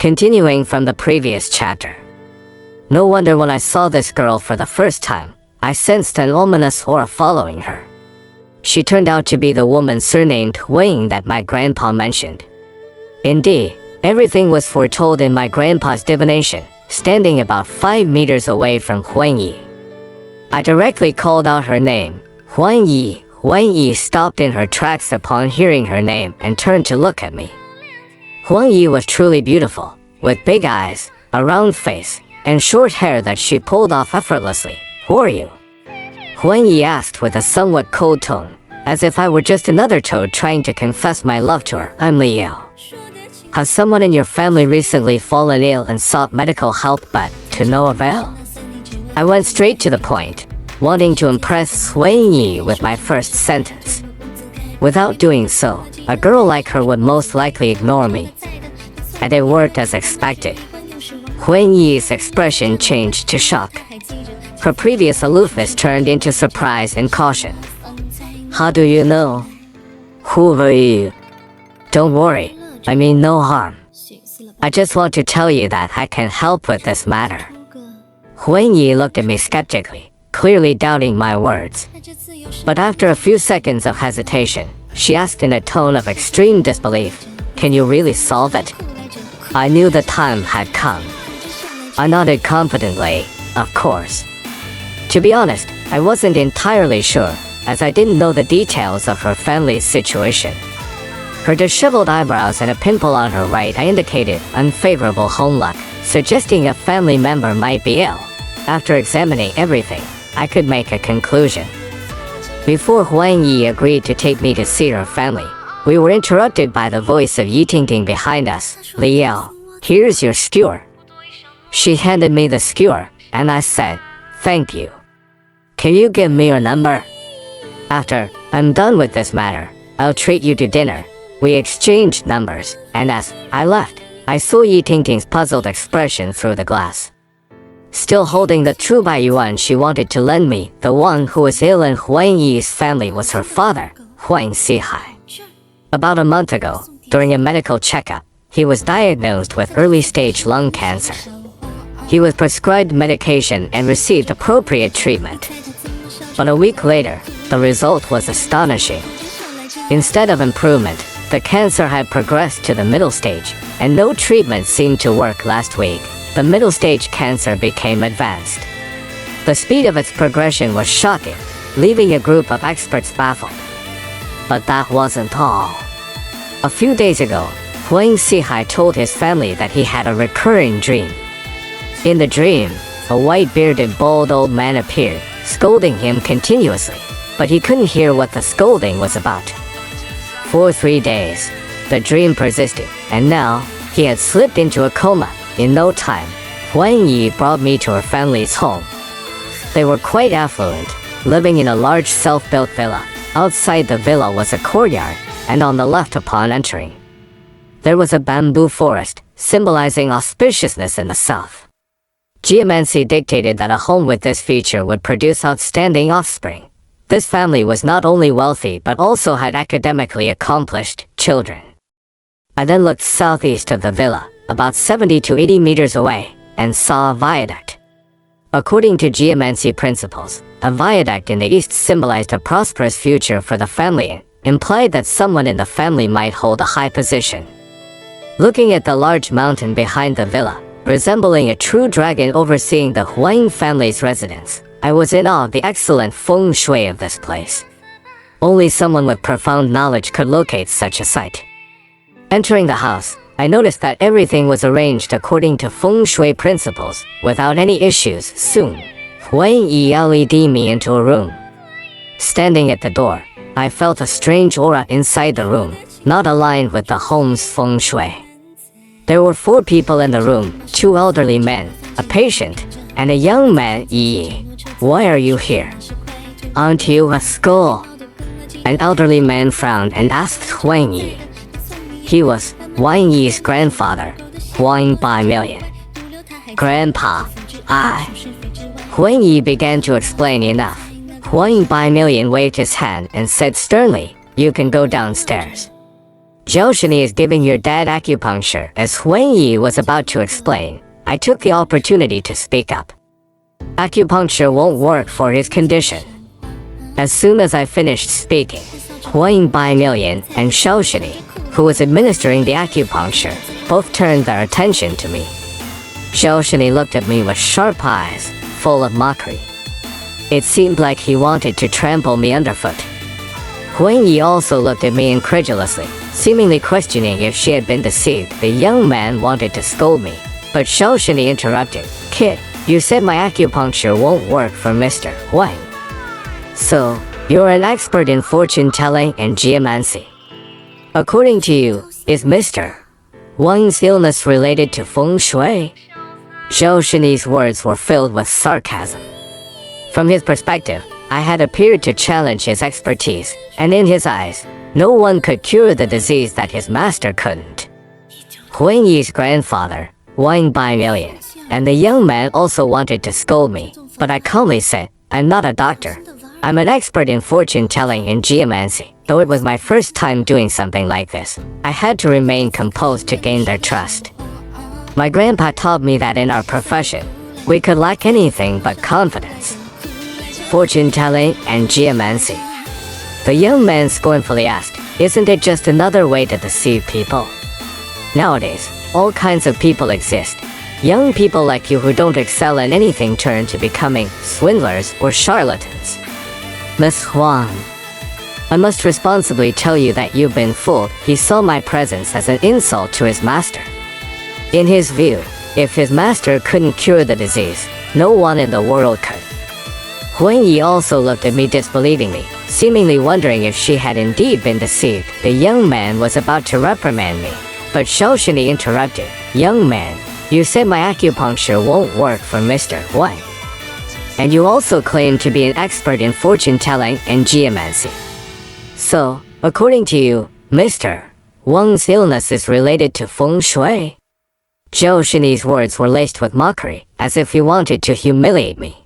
Continuing from the previous chapter. No wonder when I saw this girl for the first time, I sensed an ominous aura following her. She turned out to be the woman surnamed Wang that my grandpa mentioned. Indeed, everything was foretold in my grandpa's divination, standing about 5 meters away from Huang Yi. I directly called out her name, Huang Yi. Huang Yi stopped in her tracks upon hearing her name and turned to look at me. Huang Yi was truly beautiful, with big eyes, a round face, and short hair that she pulled off effortlessly. "Who are you?" Huang Yi asked with a somewhat cold tone, as if I were just another toad trying to confess my love to her. "I'm Liao. Has someone in your family recently fallen ill and sought medical help but to no avail?" I went straight to the point, wanting to impress Huang Yi with my first sentence. Without doing so, a girl like her would most likely ignore me. And it worked as expected. Huang Yi's expression changed to shock. Her previous aloofness turned into surprise and caution. "How do you know? Who are you?" "Don't worry, I mean no harm. I just want to tell you that I can help with this matter." Huang Yi looked at me skeptically, clearly doubting my words. But after a few seconds of hesitation, she asked in a tone of extreme disbelief, "Can you really solve it?" I knew the time had come. I nodded confidently, "Of course." To be honest, I wasn't entirely sure, as I didn't know the details of her family's situation. Her disheveled eyebrows and a pimple on her right eye indicated unfavorable home luck, suggesting a family member might be ill. After examining everything, I could make a conclusion. Before Huang Yi agreed to take me to see her family, we were interrupted by the voice of Yi Tingting behind us. "Liao, here's your skewer." She handed me the skewer, and I said, "Thank you. Can you give me your number? After I'm done with this matter, I'll treat you to dinner." We exchanged numbers, and as I left, I saw Yi Tingting's puzzled expression through the glass. Still holding the true Baiyuan she wanted to lend me, the one who was ill in Huang Yi's family was her father, Huang Sihai. About a month ago, during a medical checkup, he was diagnosed with early-stage lung cancer. He was prescribed medication and received appropriate treatment. But a week later, the result was astonishing. Instead of improvement, the cancer had progressed to the middle stage, and no treatment seemed to work. Last week, the middle stage cancer became advanced. The speed of its progression was shocking, leaving a group of experts baffled. But that wasn't all. A few days ago, Huang Sihai told his family that he had a recurring dream. In the dream, a white-bearded bald old man appeared, scolding him continuously, but he couldn't hear what the scolding was about. For 3 days, the dream persisted, and now, he had slipped into a coma. In no time, Huang Yi brought me to her family's home. They were quite affluent, living in a large self-built villa. Outside the villa was a courtyard, and on the left upon entering, there was a bamboo forest, symbolizing auspiciousness in the south. Geomancy dictated that a home with this feature would produce outstanding offspring. This family was not only wealthy but also had academically accomplished children. I then looked southeast of the villa, about 70 to 80 meters away, and saw a viaduct. According to geomancy principles, a viaduct in the east symbolized a prosperous future for the family and implied that someone in the family might hold a high position. Looking at the large mountain behind the villa, resembling a true dragon overseeing the Huang family's residence, I was in awe of the excellent feng shui of this place. Only someone with profound knowledge could locate such a site. Entering the house, I noticed that everything was arranged according to feng shui principles, without any issues. Soon, Huang Yi led me into a room. Standing at the door, I felt a strange aura inside the room, not aligned with the home's feng shui. There were 4 people in the room, 2 elderly men, a patient, and a young man. "Yi, why are you here? Aren't you a school?" An elderly man frowned and asked Huang Yi. He was Huang Yi's grandfather, Huang Baimillion. "Grandpa, Huang Yi began to explain enough. Huang Baimillion waved his hand and said sternly, "You can go downstairs." Zhao Shenyi is giving your dad acupuncture. As Shenyi was about to explain, I took the opportunity to speak up. Acupuncture won't work for his condition. As soon as I finished speaking, Huang Baimillion and Zhao Shenyi, who was administering the acupuncture, both turned their attention to me. Zhao Shenyi looked at me with sharp eyes, full of mockery. It seemed like he wanted to trample me underfoot. Huang Yi also looked at me incredulously, seemingly questioning if she had been deceived. The young man wanted to scold me, but Zhao Shenyi interrupted. Kid, you said my acupuncture won't work for Mr. Huang. So, you're an expert in fortune-telling and geomancy. According to you, is Mr. Wang's illness related to feng shui? Zhao Shenyi's words were filled with sarcasm. From his perspective, I had appeared to challenge his expertise, and in his eyes, no one could cure the disease that his master couldn't. Huang Yi's grandfather, Wang Baimillion, and the young man also wanted to scold me, but I calmly said, I'm not a doctor. I'm an expert in fortune-telling and geomancy. Though it was my first time doing something like this, I had to remain composed to gain their trust. My grandpa taught me that in our profession, we could lack anything but confidence. Fortune-telling and geomancy. The young man scornfully asked, isn't it just another way to deceive people? Nowadays, all kinds of people exist. Young people like you who don't excel in anything turn to becoming swindlers or charlatans. Miss Huang, I must responsibly tell you that you've been fooled. He saw my presence as an insult to his master. In his view, if his master couldn't cure the disease, no one in the world could. Huang Yi also looked at me disbelievingly, seemingly wondering if she had indeed been deceived. The young man was about to reprimand me, but Zhao Shenyi interrupted. Young man, you said my acupuncture won't work for Mr. Huang. And you also claim to be an expert in fortune-telling and geomancy. So, according to you, Mr. Wang's illness is related to feng shui? Zhao Shenyi's words were laced with mockery, as if he wanted to humiliate me.